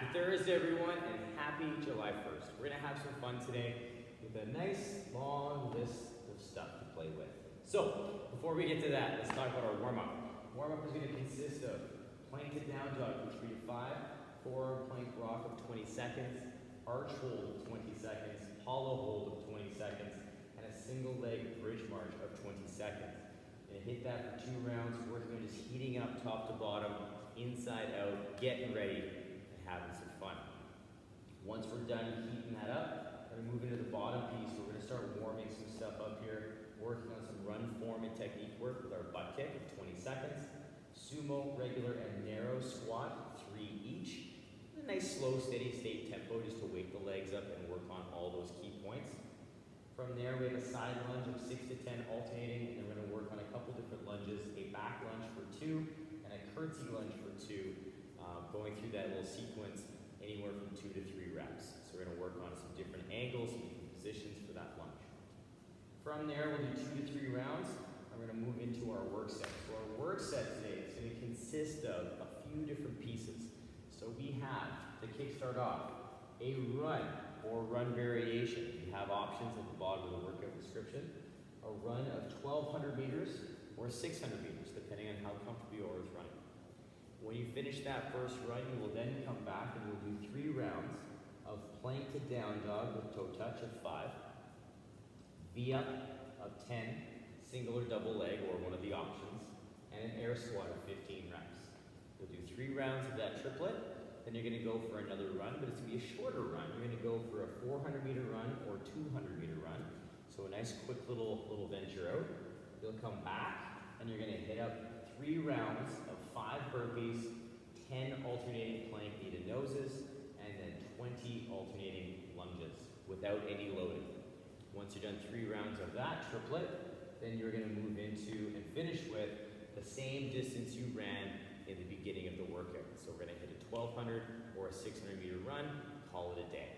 Happy Thursday, everyone, and happy July 1st. We're going to have some fun today with a nice long list of stuff to play with. So, before we get to that, let's talk about our warm-up. Warm-up is going to consist of plank to down dog from 3 to 5, forearm plank rock of 20 seconds, arch hold of 20 seconds, hollow hold of 20 seconds, and a single leg bridge march of 20 seconds. Going to hit that for 2 rounds, working on just heating up top to bottom, inside out, getting ready, and having some fun. Once we're done heating that up, we're going to move into the bottom piece. We're going to start warming some stuff up here, working on some run, form, and technique work with our butt kick of 20 seconds, sumo, regular, and narrow squat, 3 each. A nice slow, steady state tempo just to wake the legs up and work on all those key points. From there, we have a side lunge of 6 to 10 alternating, and we're going to work on a couple different lunges, a back lunge for 2, and a curtsy lunge for 2, going through that little sequence anywhere from 2 to 3 reps. So we're going to work on some different angles, some different positions for that lunge. From there, we'll do 2 to 3 rounds, and we're going to move into our work set. So our work set today is going to consist of a few different pieces. So we have, to kickstart off, a run or run variation. We have options at the bottom of the workout description. A run of 1,200 meters or 600 meters, depending on how comfortable you are with running. When you finish that first run, you will then come back and we'll do 3 rounds of plank to down dog with toe touch of 5, V-up of 10, single or double leg or one of the options, and an air squat of 15 reps. You'll do 3 rounds of that triplet, then you're going to go for another run, but it's going to be a shorter run. You're going to go for a 400-meter run or 200-meter run. So a nice quick little venture out. You'll come back and you're going to hit up 3 rounds of 5 burpees, 10 alternating plank knee to noses, and then 20 alternating lunges without any loading. Once you're done 3 rounds of that triplet, then you're going to move into and finish with the same distance you ran in the beginning of the workout. So we're going to hit a 1,200 or a 600-meter run, call it a day.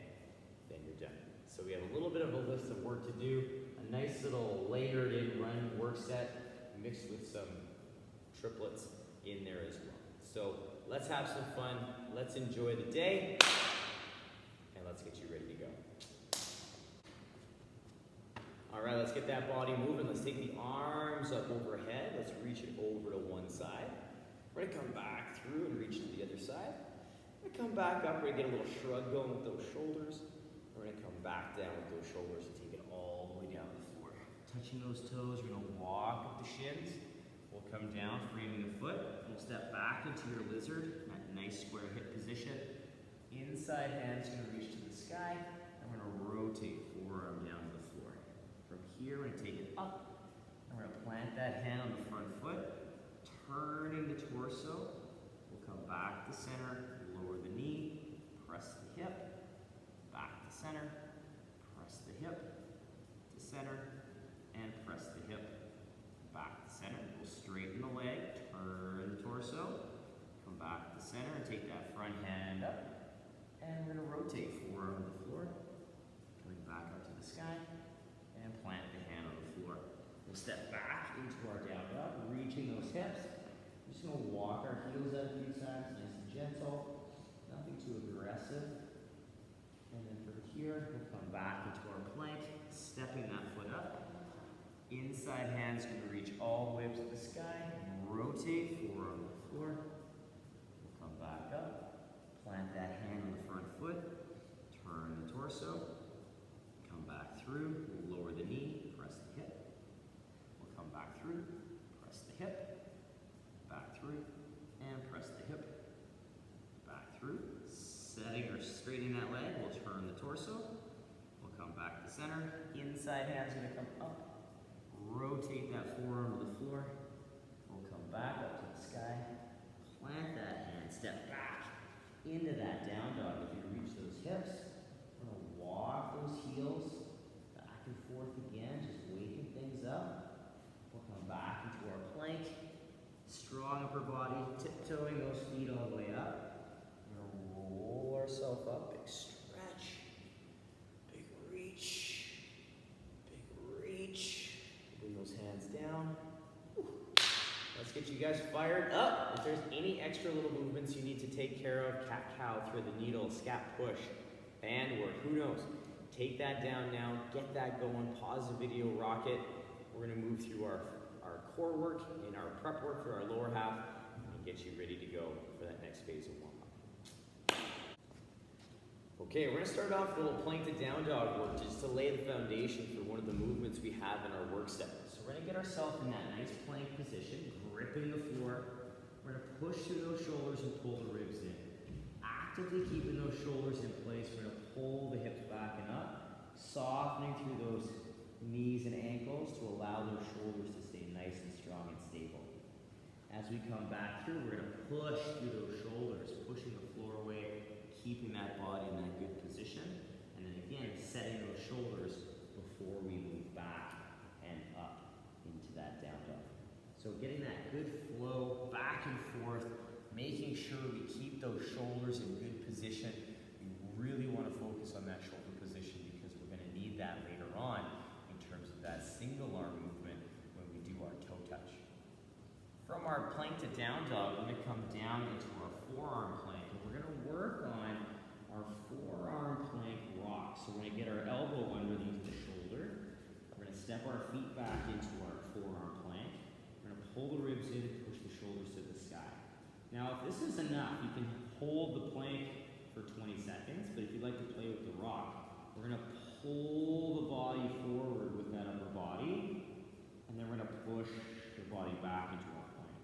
Then you're done. So we have a little bit of a list of work to do, a nice little layered in run work set mixed with some triplets in there as well. So let's have some fun, let's enjoy the day, and let's get you ready to go. All right, let's get that body moving. Let's take the arms up overhead. Let's reach it over to one side. We're gonna come back through and reach to the other side. We're gonna come back up, we're gonna get a little shrug going with those shoulders. We're gonna come back down with those shoulders and take it all the way down the floor. Touching those toes, we're gonna walk up the shins. We'll come down, framing the foot. We'll step back into your lizard, that nice square hip position. Inside hand's gonna reach to the sky, and we're gonna rotate forearm down to the floor. From here, we're gonna take it up, and we're gonna plant that hand on the front foot, turning the torso. We'll come back to center, lower the knee, press the hip, back to center, press the hip, to center, and press the hip, back to center. We'll straighten the leg, turn the torso, come back to center and take that front hand up. And we're going to rotate forearm on the floor, coming back up to the sky, and plant the hand on the floor. We'll step back into our down dog, reaching those hips. We're just going to walk our heels out a few times, nice and gentle, nothing too aggressive. And then from here, we'll come back into our plank, stepping that foot up. Inside hand's going to reach all the way up to the sky. Rotate, forearm on the floor. We'll come back up. Plant that hand on the front foot. Turn the torso. Come back through. We'll lower the knee. Press the hip. We'll come back through. Press the hip. Back through. And press the hip. Back through. Setting or straightening that leg. We'll turn the torso. We'll come back to center. Inside hand's going to come up. Rotate that forearm to the floor. We'll come back up to the sky. Plant that hand. Step back into that down dog. If you reach those hips, we're going to walk those heels back and forth again, just waking things up. We'll come back into our plank. Strong upper body, tiptoeing those feet all the way up. We're going to roll ourselves up. Big stretch. Big reach. Big reach. Bring those hands down. Let's get you you guys fired up. If there's any extra little movements you need to take care of, cat-cow, thread the needle, scap push, band work, who knows? Take that down now, get that going, pause the video, rock it. We're gonna move through our core work and our prep work for our lower half and get you ready to go for that next phase of warm-up. Okay, we're gonna start off with a little plank to down dog work just to lay the foundation for one of the movements we have in our work set. So we're gonna get ourselves in that nice plank position, gripping the floor. We're gonna push through those shoulders and pull the ribs in. Actively keeping those shoulders in place, we're gonna pull the hips back and up, softening through those knees and ankles to allow those shoulders to stay nice and strong and stable. As we come back through, we're gonna push through those shoulders, pushing the floor away, keeping that body in that good position, and then again, setting those shoulders before we move back and up into that down dog. So getting that good flow back and forth, making sure we keep those shoulders in good position. We really want to focus on that shoulder position because we're going to need that later on in terms of that single arm movement when we do our toe touch. From our plank to down dog, we're going to come down into our forearm plank, and we're going to work on our forearm plank rock. So we're going to get our elbow underneath the shoulder. We're going to step our feet back into our forearm plank. We're going to pull the ribs in, push the shoulders to the sky. Now, if this is enough, you can hold the plank for 20 seconds, but if you'd like to play with the rock, we're going to pull the body forward with that upper body, and then we're going to push the body back into our plank.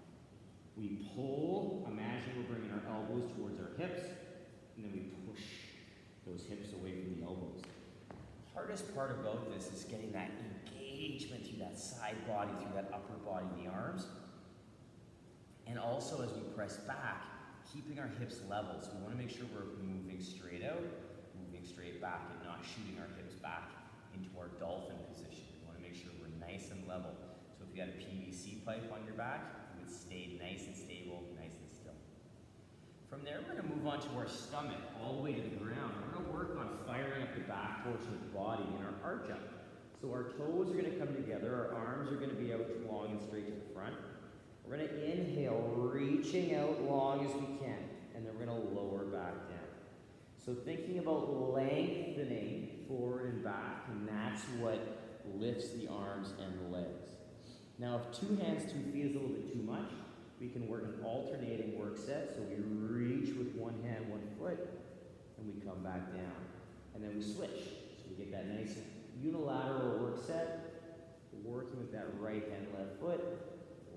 We pull, imagine we're bringing our elbows towards our hips, and then we push those hips away from the elbows. The hardest part about this is getting that engagement through that side body, through that upper body, the arms. And also as we press back, keeping our hips level. So we want to make sure we're moving straight out, moving straight back, and not shooting our hips back into our dolphin position. We want to make sure we're nice and level. So if you got a PVC pipe on your back, it would stay nice and stable, nice and still. From there, we're going to move on to our stomach, all the way to the ground. We're going to work on firing up the back portion of the body in our arch up. So our toes are going to come together, our arms are going to be out long and straight to the front. We're going to inhale, reaching out long as we can, and then we're going to lower back down. So thinking about lengthening forward and back, and that's what lifts the arms and the legs. Now, if 2 hands, 2 feet is a little bit too much, we can work an alternating work set. So we reach with 1 hand, 1 foot, and we come back down. And then we switch. So we get that nice unilateral work set, working with that right hand, left foot,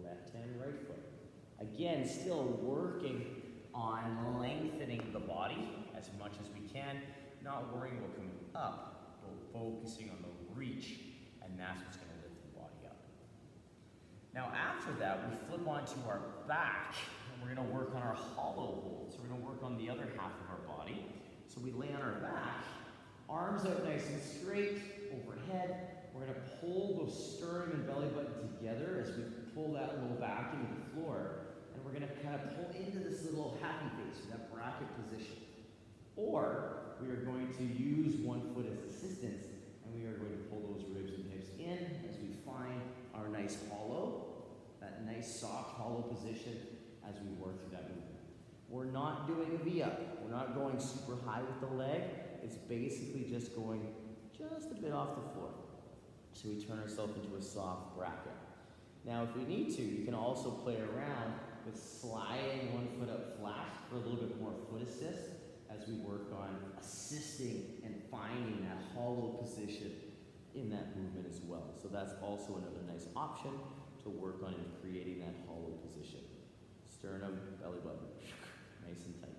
left hand, right foot. Again, still working on lengthening the body as much as we can, not worrying about coming up, but focusing on the reach, and that's what's going to lift the body up. Now after that, we flip onto our back, and we're going to work on our hollow hold. So we're going to work on the other half of our body. So we lay on our back, arms out nice and straight, overhead. We're going to pull those sternum and belly button together as we pull that low back into the floor. And we're going to kind of pull into this little happy face, or that bracket position. Or we are going to use 1 foot as assistance, and we are going to pull those ribs and hips in as we find our nice hollow, that nice soft hollow position as we work through that movement. We're not doing a V-up. We're not going super high with the leg. It's basically just going just a bit off the floor. So we turn ourselves into a soft bracket. Now if we need to, you can also play around with sliding 1 foot up flat for a little bit more foot assist as we work on assisting and finding that hollow position in that movement as well. So that's also another nice option to work on in creating that hollow position. Sternum, belly button, nice and tight.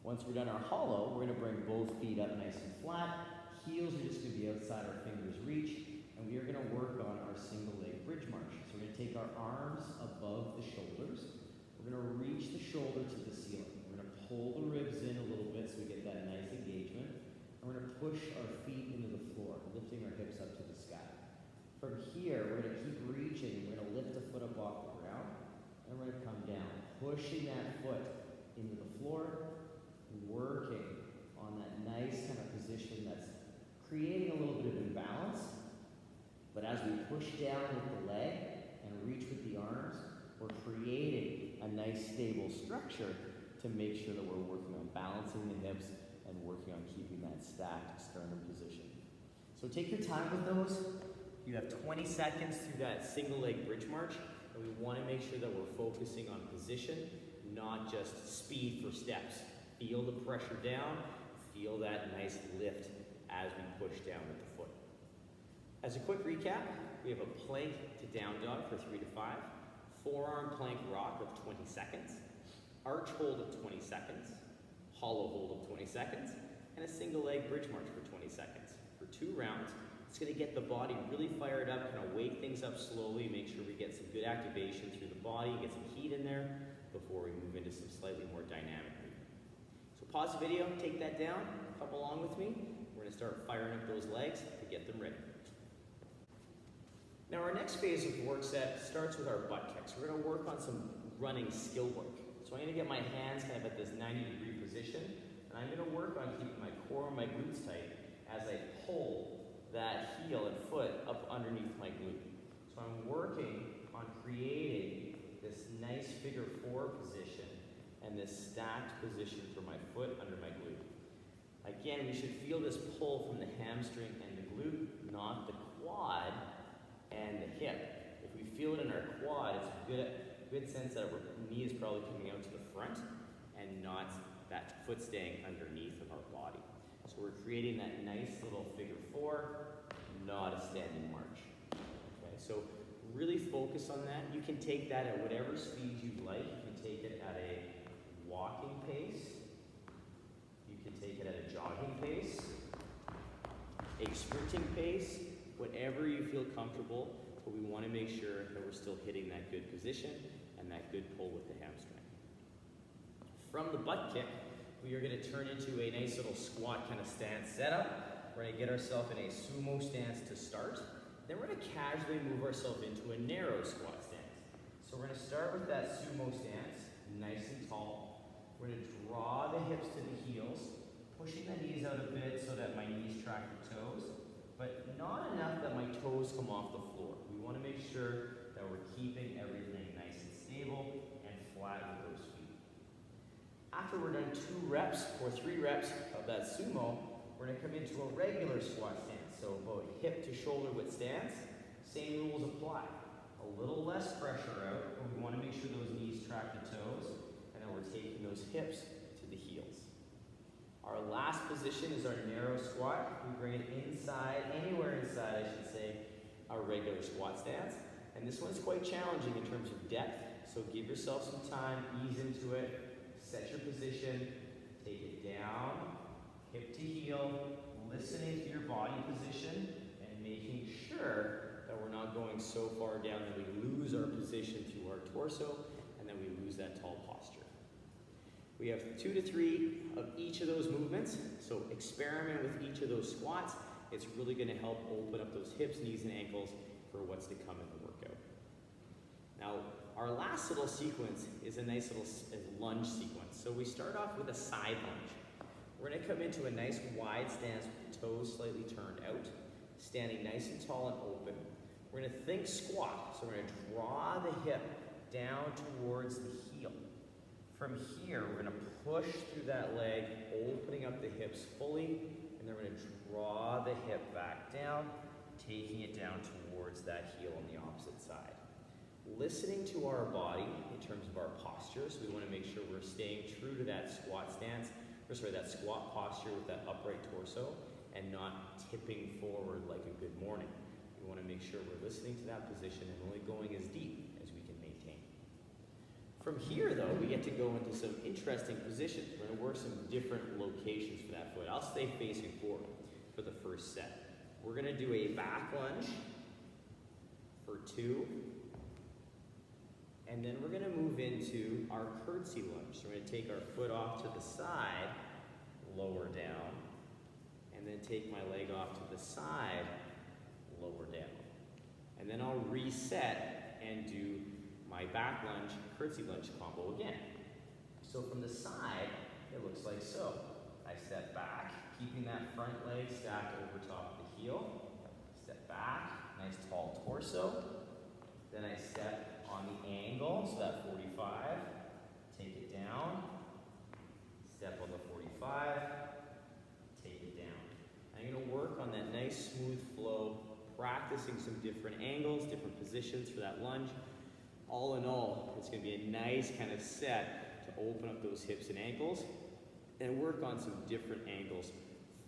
Once we're done our hollow, we're going to bring both feet up nice and flat. Heels are just going to be outside our fingers' reach, and we are going to work on our single leg bridge march. So we're going to take our arms above the shoulders. We're going to reach the shoulder to the ceiling. We're going to pull the ribs in a little bit so we get that nice engagement. And we're going to push our feet into the floor, lifting our hips up to the sky. From here, we're going to keep reaching. We're going to lift the foot up off the ground, and we're going to come down, pushing that foot into the floor, working on that nice kind of position that's creating a little bit of imbalance. But as we push down with the leg and reach with the arms, we're creating a nice stable structure to make sure that we're working on balancing the hips and working on keeping that stacked sternum position. So take your time with those. You have 20 seconds through that single leg bridge march, and we want to make sure that we're focusing on position, not just speed for steps. Feel the pressure down, feel that nice lift as we push down with the foot. As a quick recap, we have a plank to down dog for 3 to 5, forearm plank rock of 20 seconds, arch hold of 20 seconds, hollow hold of 20 seconds, and a single leg bridge march for 20 seconds. For 2 rounds, it's going to get the body really fired up, kind of wake things up slowly, make sure we get some good activation through the body, get some heat in there before we move into some slightly more dynamic movement. So pause the video, take that down, come along with me. We're going to start firing up those legs to get them ready. Now our next phase of work set starts with our butt kicks. We're going to work on some running skill work. So I'm going to get my hands kind of at this 90-degree position, and I'm going to work on keeping my core and my glutes tight as I pull that heel and foot up underneath my glute. So I'm working on creating this nice figure 4 position and this stacked position for my foot under my glute. Again, we should feel this pull from the hamstring and the glute, not the quad and the hip. If we feel it in our quad, it's a good sense that our knee is probably coming out to the front and not that foot staying underneath of our body. So we're creating that nice little figure 4, not a standing march. Okay, so really focus on that. You can take that at whatever speed you'd like. You can take it at a walking pace. You can take it at a jogging pace, a sprinting pace, whatever you feel comfortable, but we want to make sure that we're still hitting that good position and that good pull with the hamstring. From the butt kick, we are going to turn into a nice little squat kind of stance setup. We're going to get ourselves in a sumo stance to start. Then we're going to casually move ourselves into a narrow squat stance. So we're going to start with that sumo stance, nice and tall. We're going to draw the hips to the heels, pushing the knees out a bit so that my knees track the toes, but not enough that my toes come off the floor. We want to make sure that we're keeping everything nice and stable and flat with those feet. After we're done 2 reps or 3 reps of that sumo, we're going to come into a regular squat stance. So about hip to shoulder width stance, same rules apply. A little less pressure out, but we want to make sure those knees track the toes, and then we're taking those hips to the heels. Our last position is our narrow squat. We bring it inside, anywhere inside I should say, our regular squat stance. And this one's quite challenging in terms of depth, so give yourself some time, ease into it. Set your position, take it down, hip to heel, listening to your body position, and making sure that we're not going so far down that we lose our position through our torso, and then we lose that tall posture. We have 2 to 3 of each of those movements, so experiment with each of those squats. It's really going to help open up those hips, knees, and ankles for what's to come in the workout. Now, our last little sequence is a nice little lunge sequence. So we start off with a side lunge. We're going to come into a nice wide stance with the toes slightly turned out, standing nice and tall and open. We're going to think squat. So we're going to draw the hip down towards the heel. From here, we're going to push through that leg, opening up the hips fully, and then we're going to draw the hip back down, taking it down towards that heel on the opposite side. Listening to our body in terms of our posture, so we want to make sure we're staying true to that squat stance, or sorry, that squat posture with that upright torso, and not tipping forward like a good morning. We want to make sure we're listening to that position and only going as deep as we can maintain. From here, though, we get to go into some interesting positions. We're going to work some different locations for that foot. I'll stay facing forward for the first set. We're going to do a back lunge for 2. And then we're going to move into our curtsy lunge. So we're going to take our foot off to the side, lower down, and then take my leg off to the side, lower down. And then I'll reset and do my back lunge, curtsy lunge combo again. So from the side, it looks like so. I step back, keeping that front leg stacked over top of the heel. Step back, nice tall torso. Then I step on the angle, so that 45, take it down, step on the 45, take it down. I'm going to work on that nice smooth flow, practicing some different angles, different positions for that lunge. All in all, it's going to be a nice kind of set to open up those hips and ankles and work on some different angles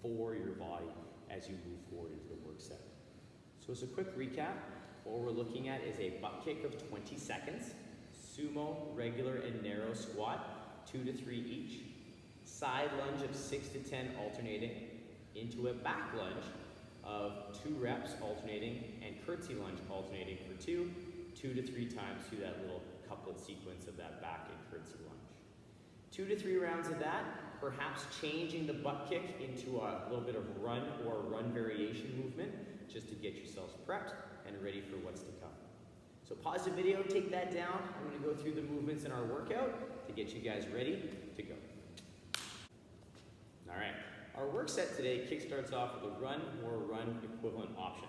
for your body as you move forward into the work set. So as a quick recap, what we're looking at is a butt kick of 20 seconds, sumo, regular and narrow squat, 2 to 3 each, side lunge of 6 to 10 alternating, into a back lunge of 2 reps alternating, and curtsy lunge alternating for 2 to 3 times through that little couplet sequence of that back and curtsy lunge. 2 to 3 rounds of that, perhaps changing the butt kick into a little bit of run or run variation movement, just to get yourselves prepped and ready for what's to come. So pause the video, take that down. I'm going to go through the movements in our workout to get you guys ready to go. All right, our work set today kickstarts off with a run or run equivalent option.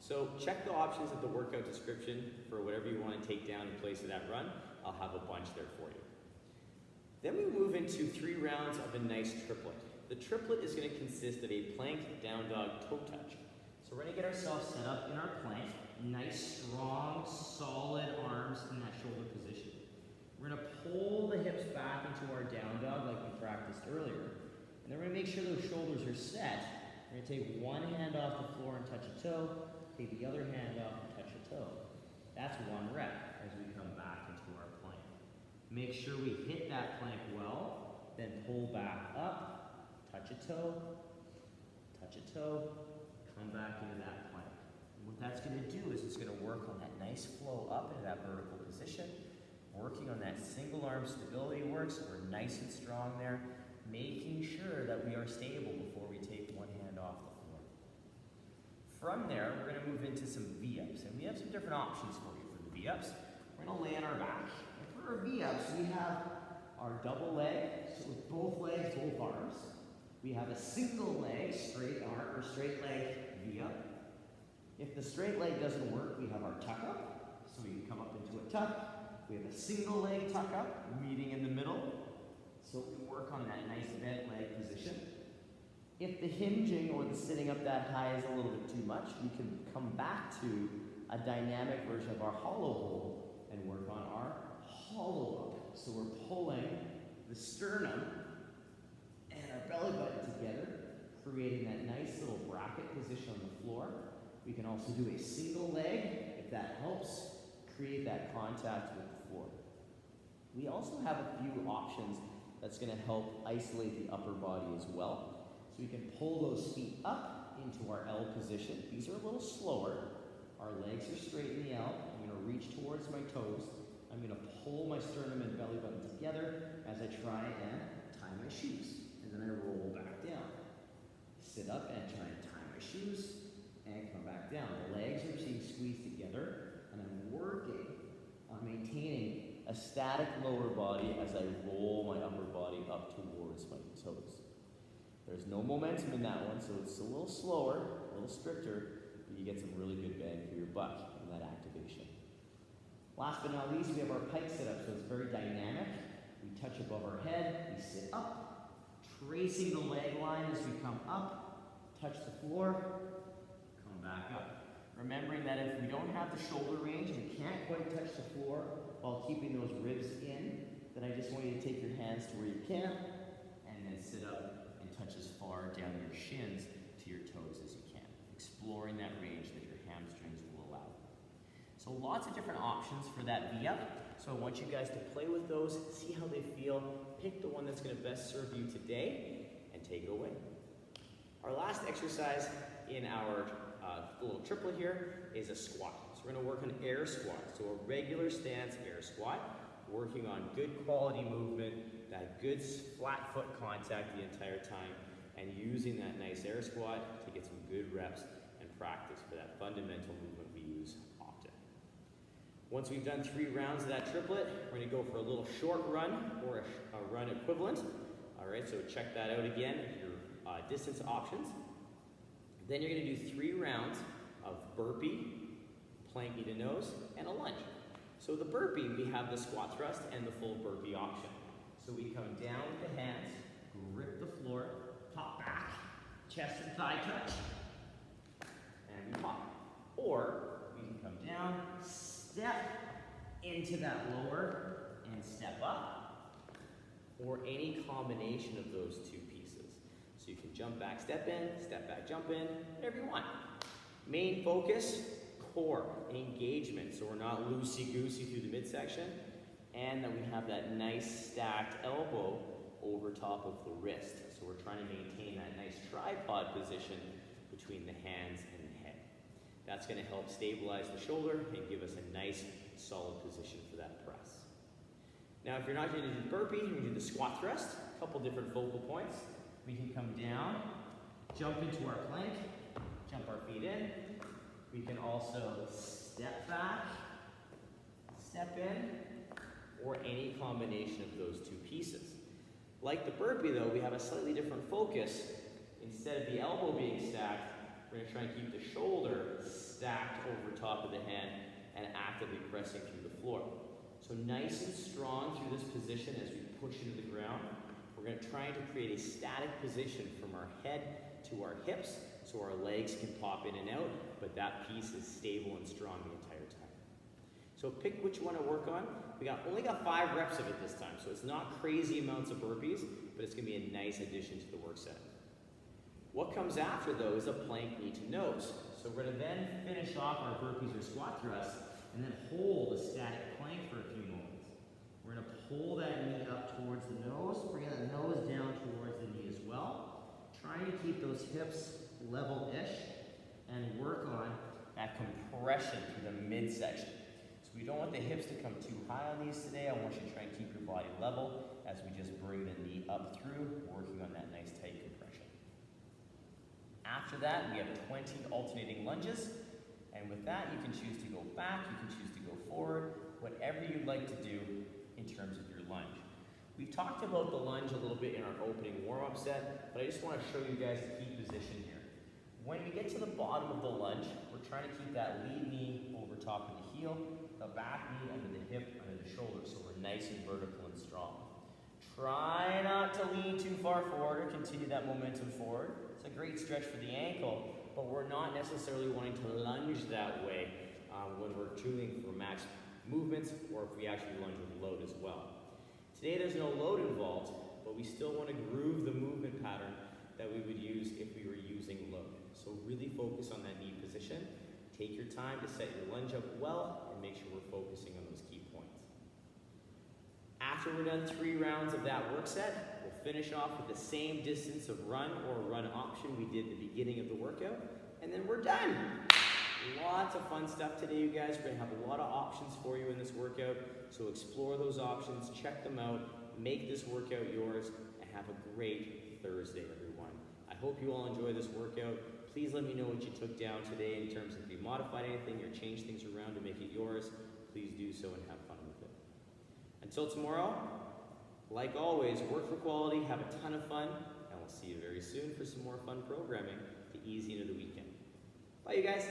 So check the options at the workout description for whatever you want to take down in place of that run. I'll have a bunch there for you. Then we move into 3 rounds of a nice triplet. The triplet is going to consist of a plank, down dog, toe touch. So we're going to get ourselves set up in our plank, nice, strong, solid arms in that shoulder position. We're going to pull the hips back into our down dog like we practiced earlier. And then we're going to make sure those shoulders are set. We're going to take one hand off the floor and touch a toe, take the other hand off and touch a toe. That's 1 rep as we come back into our plank. Make sure we hit that plank well, then pull back up, touch a toe, come back into that plank. And what that's going to do is it's going to work on that nice flow up into that vertical position, working on that single arm stability work, so we're nice and strong there, making sure that we are stable before we take one hand off the floor. From there, we're going to move into some V-ups, and we have some different options for you for the V-ups. We're going to lay on our back. And for our V-ups, we have our double leg, so with both legs, both arms. We have a single leg, straight arm, or straight leg V-up. If the straight leg doesn't work, we have our tuck up, so we can come up into a tuck. We have a single leg tuck up, meeting in the middle, so we work on that nice bent leg position. If the hinging or the sitting up that high is a little bit too much, we can come back to a dynamic version of our hollow hold and work on our hollow up. So we're pulling the sternum and our belly button together, creating that nice little bracket position on the floor. We can also do a single leg, if that helps, create that contact with the floor. We also have a few options that's going to help isolate the upper body as well. So we can pull those feet up into our L position. These are a little slower. Our legs are straight in the L. I'm going to reach towards my toes. I'm going to pull my sternum and belly button together as I try and tie my shoes. And then I roll back down. Sit up and try and tie my shoes and come back down. The legs are being squeezed together, and I'm working on maintaining a static lower body as I roll my upper body up towards my toes. There's no momentum in that one, so it's a little slower, a little stricter, but you get some really good bang for your buck in that activation. Last but not least, we have our pike sit-up, so it's very dynamic. We touch above our head, we sit up, tracing the leg line as we come up, touch the floor, come back up. Remembering that if we don't have the shoulder range, we can't quite touch the floor while keeping those ribs in, then I just want you to take your hands to where you can, and then sit up and touch as far down your shins to your toes as you can, exploring that range that your hamstrings will allow. So lots of different options for that V-up. So I want you guys to play with those, see how they feel, pick the one that's going to best serve you today, and take it away. Our last exercise in our little triplet here is a squat. So we're going to work on air squat. So a regular stance air squat, working on good quality movement, that good flat foot contact the entire time, and using that nice air squat to get some good reps and practice for that fundamental movement we use often. Once we've done 3 rounds of that triplet, we're going to go for a little short run or a run equivalent. All right, so check that out again, your distance options. Then you're going to do 3 rounds of burpee, plank knee to nose, and a lunge. So the burpee, we have the squat thrust and the full burpee option. So we come down with the hands, grip the floor, pop back, chest and thigh touch, and we pop. Or we can come down, step into that lower, and step up. Or any combination of those two pieces. So you can jump back, step back, jump in, whatever you want. Main focus, core, engagement. So we're not loosey-goosey through the midsection. And then we have that nice stacked elbow over top of the wrist. So we're trying to maintain that nice tripod position between the hands and the head. That's going to help stabilize the shoulder and give us a nice solid position for that press. Now if you're not going to do the burpee, we do the squat thrust, a couple different focal points. We can come down, jump into our plank, jump our feet in. We can also step back, step in, or any combination of those two pieces. Like the burpee though, we have a slightly different focus. Instead of the elbow being stacked, we're going to try and keep the shoulder stacked over top of the hand and actively pressing through the floor. So nice and strong through this position as we push into the ground. We're going to try to create a static position from our head to our hips so our legs can pop in and out, but that piece is stable and strong the entire time. So pick what you want to work on. We only got 5 reps of it this time, so it's not crazy amounts of burpees, but it's going to be a nice addition to the work set. What comes after though is a plank knee to nose. So we're going to then finish off our burpees or squat thrusts and then hold a static plank for a few moments. We're going to pull that knee up towards the nose, bring that nose down towards the knee as well. Trying to keep those hips level-ish and work on that compression through the midsection. So we don't want the hips to come too high on these today. I want you to try and keep your body level as we just bring the knee up through, working on that nice tight compression. After that, we have 20 alternating lunges. And with that, you can choose to go back, you can choose to go forward, whatever you'd like to do in terms of your lunge. We've talked about the lunge a little bit in our opening warm-up set, but I just want to show you guys the key position here. When we get to the bottom of the lunge, we're trying to keep that lead knee over top of the heel, the back knee under the hip, under the shoulder, so we're nice and vertical and strong. Try not to lean too far forward or continue that momentum forward. It's a great stretch for the ankle, but we're not necessarily wanting to lunge that way when we're tuning for max movements or if we actually lunge with load as well. Today there's no load involved, but we still want to groove the movement pattern that we would use if we were using load. So really focus on that knee position. Take your time to set your lunge up well and make sure we're focusing on those key points. After we're done 3 rounds of that work set, we'll finish off with the same distance of run or run option we did at the beginning of the workout, and then we're done. Lots of fun stuff today, you guys. We're going to have a lot of options for you in this workout, so explore those options, check them out, make this workout yours, and have a great Thursday, everyone. I hope you all enjoy this workout. Please let me know what you took down today in terms of if you modified anything or changed things around to make it yours. Please do so and have fun with it. Until tomorrow, like always, work for quality, have a ton of fun, and we'll see you very soon for some more fun programming to ease you into the weekend. Bye, you guys.